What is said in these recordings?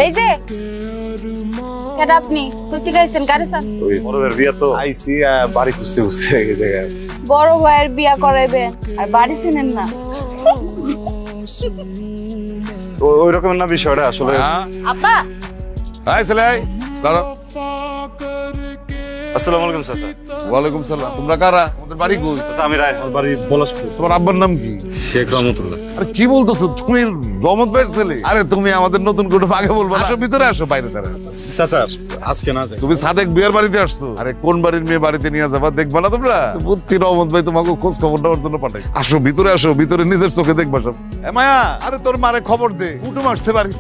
এই যে কেন আপনি তুই গাইছেন গাড়ি চান? ওই বড় ভাইয়ের বিয়া তো আইসি বাড়ি খুঁজতে খুঁজতে এই জায়গায়। বড় ভাইয়ের বিয়া করাইবেন আর বাড়ি চেনেন না? ওই রকমের না বিষয়টা আসলে। আপা হাই সেলাই দাঁড়াও। আসসালামু আলাইকুম চাচা। ওয়ালাইকুম সালাম। তোমরা কারা? আমাদের বাড়ি কই? চাচা আমি রায়হান, বাড়ি পলাশপুর। তোমার আব্বার নাম কি? শেখ রহমতুল্লাহ। আরে কি বলতেছো তুমি? রহমত ভাইয়ের ছেলে? আরে তুমি আমাদের নতুন করে আগে বলবো না। আসো ভিতরে আসো, বাইরে দাঁড়া। চাচা আজকে না যাই। তুমি সাদেক বিয়ের বাড়িতে আসছো? আরে কোন বাড়ির মেয়ে বাড়িতে নিয়ে যাবা দেখবা না তোমরা? বুঝছি রহমত ভাই তোমাকে খোঁজ খবর নেওয়ার জন্য পাঠাই। আসো ভিতরে আসো, ভিতরে নিজের চোখে দেখবা সব। এ মায়া, আরে তোর মারে খবর দে, কুটুম আসছে বাড়ি।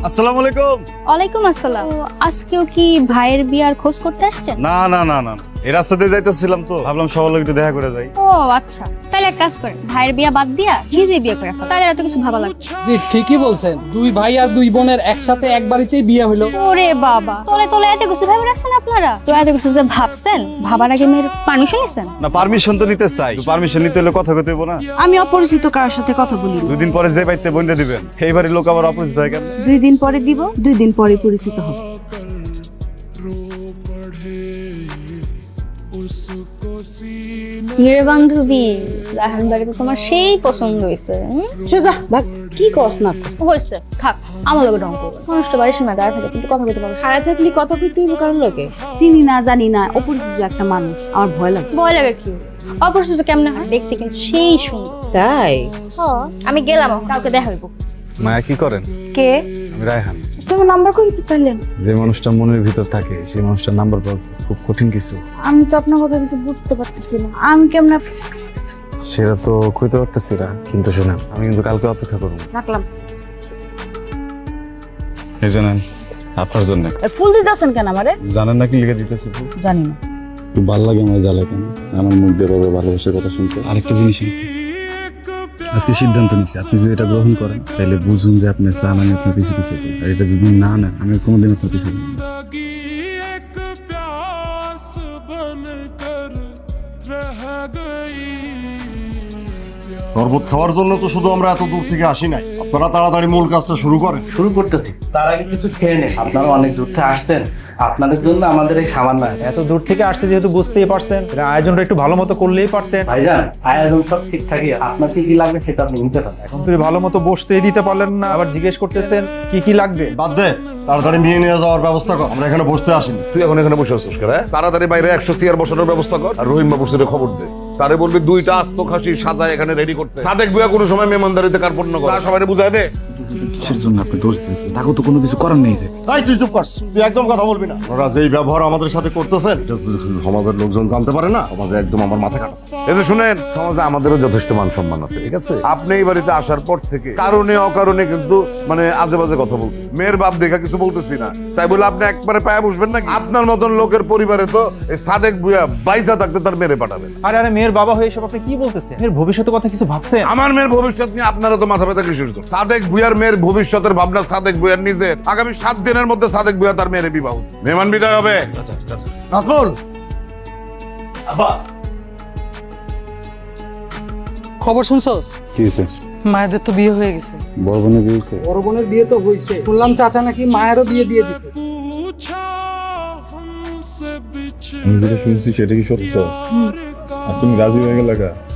আসসালামু আলাইকুম। ওয়ালাইকুম আসসালাম। আজকেও কি ভাইয়ের বিয়ার খোঁজ করতে আসছেন? না না না না, এই রাস্তা দিয়ে যাইতেছিলাম তো ভাবলাম সবার লোক একটু দেখা করে যাই। ও আচ্ছা, তাহলে এক কাজ করেন, ভাইয়ের বিয়া বাদ দিয়া নিজে বিয়ে করে ফেলেন। তাহলে এত কিছু ভাবা লাগবে না। জি ঠিকই বলছেন, দুই ভাই আর দুই বোনের একসাথে এক বাড়িতেই বিয়ে হলো। ওরে বাবা, তোলে তোলে এত কিছু ভেবে রাখছেন আপনারা? তো এত কিছু যে ভাবছেন, ভাবার আগে মেয়ের পারমিশন নিছেন? না পারমিশন তো নিতে চাই, পারমিশন নিতে হলে কথা কইতে হইব না। আমি অপরিচিত কারোর সাথে কথা বলি না। 2 দিন পরে যে বাইতে বন্ধে দিবেন, এই বাড়ির লোক আবার অপরিচিত হয় কেন? 2 দিন পরে দিব, 2 দিন পরে পরিচিত হবে। হিরে বান্ধবী, রাহান বাড়িতে তোমার সেই পছন্দ হয়েছে। সোজা ভাগ, কি কস না কস? হয়েছে, থাক, আমার লোকের রং করবে। মানুষটা বাড়ির সময় দাঁড়া থাকে, কিন্তু কথা বলতে পারবে। সারা থাকলে কত কইতে হইব কারোর লোকে? চিনি না জানি না, অপরিচিত একটা মানুষ, আমার ভয় লাগে। ভয় লাগে কি? অপরিচিত কেমনে হয়? দেখতে কিন্তু সেই সুন্দর। তাই? আমি গেলাম, কাউকে দেখা হইব। মায়া কি করেন? কে? আমি রায়হান। তোমার নাম্বার কই দিতে পারলেন? যে মানুষটা মনের ভিতর থাকে সেই মানুষটার নাম্বার পাওয়া খুব কঠিন কিছু। আমি তো আপনার কথা কিছু বুঝতে পারতেছি না। আমি কেমনে সেটা তো কইতে পারতেছি না, কিন্তু শোনেন আমি কিন্তু কালকে অপেক্ষা করবো। রাখলাম? এই জানেন আপনার জন্য। ফুল দিতেছেন কেন আমারে? জানেন না কি লিখে দিতেছি? জানি না। খুব ভালো লাগে আমার জ্বালা কেন আমার মুখ দিয়ে বাবা ভালোবাসার কথা শুনতে। আরেকটা জিনিস আছে, আজকে সিদ্ধান্ত নিচ্ছি, আপনি যদি এটা গ্রহণ করেন তাহলে বুঝুন যে আপনি চান আমি আপনার পিছিয়ে পিছিয়ে যাই, আর এটা যদি না নেন আমি কোনোদিন আপনার পিছিয়ে যাই না। শরবত খাওয়ার জন্য তো শুধু আমরা এত দূর থেকে আসি নাই, আপনারা তাড়াতাড়ি মূল কাজটা শুরু করেন। শুরু করতেছি, তার আগে কিছু খেয়ে নেন। আপনারা অনেক দূর থেকে আসছেন, আপনাদের জন্য আমাদের এই সামান্য এত দূর থেকে আসছে যেহেতু বুঝতেই পারছেন, এটা আয়োজনটা একটু ভালো মতো করলেই পারতেন। ভাইজান আয়োজন সব ঠিকঠাকই, আপনার কি কি লাগবে সেটা আপনি নিতে পারেন। এখন তুমি ভালো মতো বসতেই দিতে পারলেন না, আবার জিজ্ঞেস করতেছেন কি কি লাগবে। বাদ দে, তাড়াতাড়ি নিয়ে নিয়ে যাওয়ার ব্যবস্থা কর, আমরা এখানে বসতে আসিনি। তুই এখন এখানে বসে আছিস কেন? তাড়াতাড়ি বাইরে 100 চেয়ার বসানোর ব্যবস্থা কর, আর রহিম বাবুর সাথে খবর দে। তারে বলবি 2টা আস্ত খাসি সাজায় এখানে রেডি করতে। সাদেক বুয়া কোনো সময় মেহমানদারিতে কার্পণ্য করে, সবাই বুঝায় দে। কিসের জন্য আপনি দোষ দিয়েছেন? তাকে তো কোনো কিছু করার নেই। যে তাই তুই চুপ কর, তুই একদম কথা বলবি না। আপনারা যেই ব্যবহার আমাদের সাথে করতেছেন এটা যদি সমাজের লোকজন জানতে পারে না, সমাজে একদম আমার মাথা কাটা। এই যে শুনেন, সমাজে আমাদেরও যথেষ্ট মান সম্মান আছে, ঠিক আছে? আপনি এই বাড়িতে আসার পর থেকে কারণে অকারণে কিন্তু মানে আজে বাজে কথা বলতেছি। মেয়ের বাপ দেখা কিছু বলতেছি না, তাই বলে আপনি একবারে পায়ে বসবেন নাকি? আপনার মতন লোকের পরিবারে তো এই সাদেক বুয়া বাইসা থাকতে তার মেরে পাঠাবেন। আরে আরে, মেয়ের বাবা হয়ে এসব আপনি কি বলতেছেন? মেয়ের ভবিষ্যতের কথা কিছু ভাবছেন? আমার মেয়ের ভবিষ্যৎ নিয়ে আপনারা তো মাথা ব্যথা কিসের জন্য? সাদেক ভুইয়ার মেয়ের ভবিষ্যতের ভাবনা সাদেক ভুইয়ার নিজের। আগামী 7 দিনের মধ্যে সাদেক ভুইয়া তার মেয়ের বিবাহ, মেহমান বিদায় হবে। নাজমুল, আব্বা খবর শুনছস? কি হয়েছে? মায়েদের তো বিয়ে হয়ে গেছে। বড় বোনের কি হয়েছে? বড় বোনের বিয়ে তো হয়েছে, শুনলাম চাচা নাকি মায়েরও বিয়ে দিয়ে দিছে। আমি যেটা শুনছি সেটা কি সত্য? আর তুমি রাজি হয়ে গেলে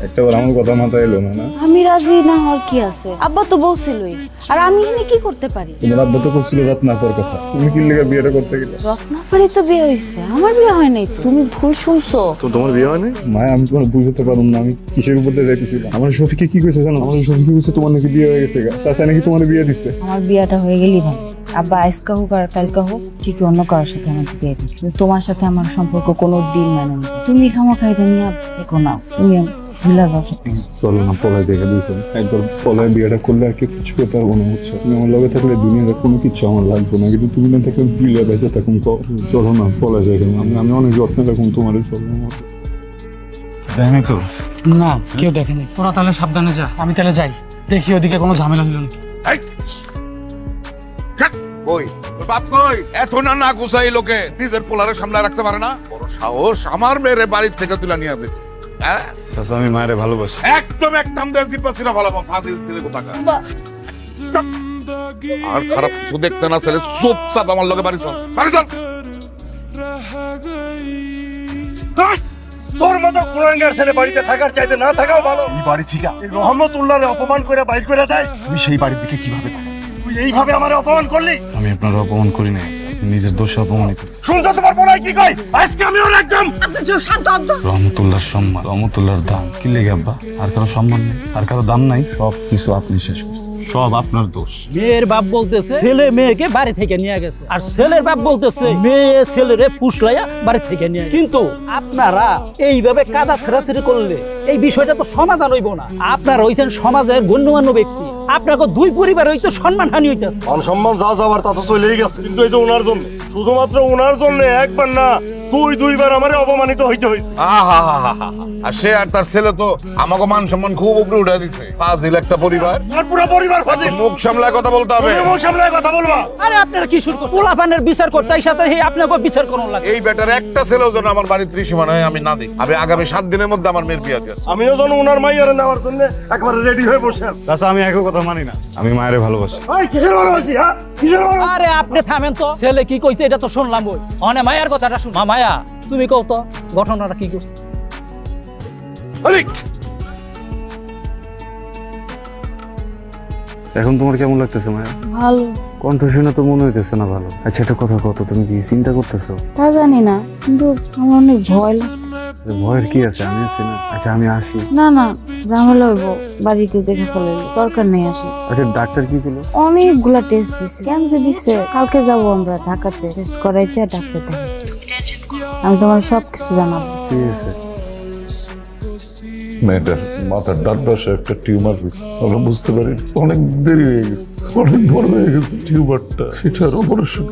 একটা বার আমার কথা মাথায় এলো না? আমি রাজি না হওয়ার কি আছে? আব্বা তো বলছিলই, আর আমি এখানে কি করতে পারি? তোমার আব্বা তো করছিল রত্নাপর কথা, তুমি কি লেগে বিয়েটা করতে গেলে? রত্নাপাড়ি তো বিয়ে হয়েছে, আমার বিয়ে হয় নাই। তুমি ভুল শুনছো। তো তোমার বিয়ে হয়নি? মায়া, আমি তোমার বুঝতে পারুম না আমি কিসের উপর দিয়ে যাইতেছিলাম। আমার শফিকে কি কইছে জানো? আমার শফিকে কইছে তোমার নাকি বিয়ে হয়ে গেছে, চাচা নাকি তোমার বিয়ে দিচ্ছে। আমার বিয়েটা হয়ে গেলেই ভালো। আব্বা আজকা হোক আর কালকা হোক, ঠিক অন্য কারোর সাথে আমাকে বিয়ে দিই, কিন্তু তোমার সাথে আমার সম্পর্ক কোনো দিন মানে না। তুমি খামাখাই দুনিয়া দেখো না, তুমি ভুলে যাও সব কিছু। চলো না পলায় জায়গা দুইজন, একবার পলায় বিয়েটা করলে আর কি কিছু করতে পারবো না, বুঝছো? তুমি আমার লগে থাকলে দুনিয়ার কোনো কিছু আমার লাগবে না, কিন্তু তুমি না থাকলে বিলে বেঁচে থাকুন। চলো না পলায় জায়গা, আমি অনেক যত্নে থাকুন তোমার। চলো দেখেনি তো? না, কেউ দেখেনি। তোরা তাহলে সাবধানে যা, আমি তাহলে যাই, দেখি ওদিকে কোনো ঝামেলা হলো নাকি। ওই বাপ কই? এত না গুছাই লোকে নিজের পোলারে সামলায় রাখতে পারে না? বড় সাহস, আমার মেয়ের বাড়ির থেকে তুলে নিয়ে যেতেছে। হ্যাঁ চাচা আমি মায়ের ভালোবাসি। একদম একদম দেশি পাসিরা ভালো ফাজিল ছেলে কোথাকার। আর খারাপ কিছু দেখতে না ছেলে চুপচাপ আমার লগে বাড়ি চল, বাড়ি চল। তোর মতো কুলাঙ্গার ছেলে বাড়িতে থাকার চাইতে না থাকাও ভালো। এই বাড়ি থেকে এই রহমতুল্লাহরে অপমান করে বাইর করে দেয়, তুই সেই বাড়ির দিকে কিভাবে থাকা? তুই এইভাবে আমারে অপমান করলি। আমি আপনার অপমান করি নাই, নিজের দোষে অপমানিত হয়েছি। শুনছো তোমার বোনাই কি কয়? আজকে আমি ওর একদম রহমতুল্লাহর সম্মান, রহমতুল্লাহর দাম কি লেগে আব্বা? আর কারো সম্মান নেই, আর কারো দাম নাই, সব কিছু আপনি শেষ করছেন, সব আপনার দোষ। মেয়ের বাপ বলতেছে ছেলে মেয়েকে বাড়ি থেকে নিয়ে গেছে, আর ছেলের বাপ বলতেছে মেয়ে ছেলেরে ফুসলাইয়া বাড়ি থেকে নিয়ে গেছে। কিন্তু আপনারা এইভাবে কাদা ছেড়াছেড়ি করলে এই বিষয়টা তো সমাধান হইব না। আপনারা হইছেন সমাজের গণ্যমান্য ব্যক্তি, আপনাকে দুই পরিবার হইতে সম্মানহানি হইতেছে। মান সম্মান যা যাবার তা তো চলেই গেছে, কিন্তু এই যে ওনার জন্য, শুধুমাত্র ওনার জন্য একবার না দুইবার আমারে অপমানিত হইতে হয়েছে। আর সে আর তার ছেলে তো আমাকে মান সম্মান খুব উপরে উঠে দিছে। ফাজিল একটা পরিবার, আর পুরো পরিবার ফাজিল। মুখ সামলায় কথা বলতে হবে। মুখ সামলায় কথা বলবা। আরে আপনারা কি শুরু করছেন? পোলাপানের বিচার করতে এই সাথে আপনাকে বিচার করুন লাগে। এই বেটার একটা ছেলেও যেন আমার বাড়ির ত্রিসীমানায় আমি না দেখি। আমি আগামী 7 দিনের মধ্যে আমার মেয়ের বিয়ে আছে। আমিও যেন ওনার মাইয়ারে নেওয়ার জন্য একবারে রেডি হয়ে বসে আছি। চাচা আমি একই কথা মানি না, আমি মায়েরে ভালোবাসি। এই কিসের ভালোবাসি? হ্যাঁ কিসের ভালোবাসি? আরে আপনি থামেন তো, ছেলে কি কইছে এটা তো শুনলাম। ওই অনে মায়ের কথাটা শুন। মায়া তুমি কও তো ঘটনাটা কি করছে? এখন তোমার কেমন লাগতেছে মায়া? ভালো। কণ্ঠ শুনে তো মনে হইতেছে না ভালো। আচ্ছা একটা কথা কত, তুমি কি চিন্তা করতেছো? তা জানি না, কিন্তু আমার অনেক ভয় লাগে। ভয়ের কি আছে, আমি আছি না। আচ্ছা আমি আসি। না না, ঝামেলা হইব, বাড়ি কেউ দেখে ফেলে, দরকার নেই আসে। আচ্ছা ডাক্তার কি বললো? অনেকগুলা টেস্ট দিছে, কেন যে দিছে, কালকে যাবো আমরা ঢাকাতে টেস্ট করাইতে, ডাক্তার দেখাইতে। আমি তোমার সবকিছু জানাবো। ঠিক আছে। মেয়েটার মাথার ডান পাশে একটা টিউমার হয়েছে, আমরা বুঝতে পারি অনেক দেরি হয়ে গেছে, অনেক বড় হয়ে গেছে টিউমারটা। সেটার অপারেশন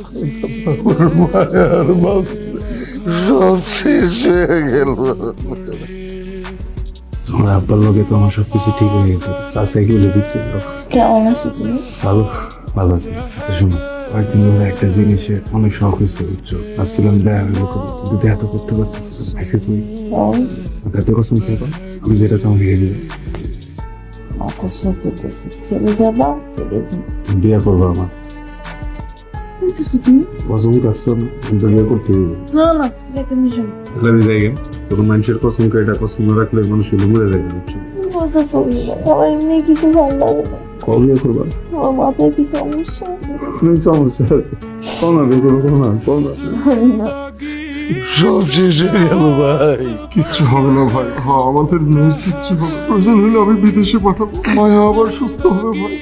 সব শেষ হয়ে গেল। তোমার আব্বার লগে তো আমার সবকিছু ঠিক হয়ে গেছে। চাচা এগুলো বিক্রি করো। কেমন আছো তুমি? ভালো, ভালো আছি। আচ্ছা শোনো, কয়েকদিন ধরে একটা জিনিসের অনেক শখ হয়েছে, বুঝছো? ভাবছিলাম দেখা করি, কিন্তু দেখা তো করতে পারতেছি না। আইসে তুমি এত কসম খেয়ে আমি যেটা চাও হেরে দিবে। আচ্ছা সব করতেছি, চলে যাবা, বিয়ে করবো আমার কসম কাটছো না, আমি তো বিয়ে করতে হবে। না না, দেখে মিশন তাহলে আমি যাই গেলাম। তখন মানুষের কসম এটা পছন্দ না রাখলে মানুষ মরে যায়, বুঝছো? বলতে চলবে না, আমার এমনি কিছু ভালো লাগে না। কবে বিয়ে করবা? আমার মাথায় কি সমস্যা আছে? সমস্যা আছে, কো না বিয়ে করবো, কো না। সব শেষ হয়ে গেল ভাই, কিচ্ছু হবে না ভাই। হ্যাঁ আমাদের মেয়ের কিচ্ছু হবে, প্রয়োজন হলে আমি বিদেশে পাঠাবো, মায়া আবার সুস্থ হবে ভাই।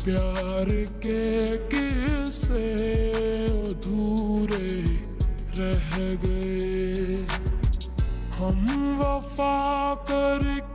प्यार के किस्से अधूरे रह गए, हम वफा करके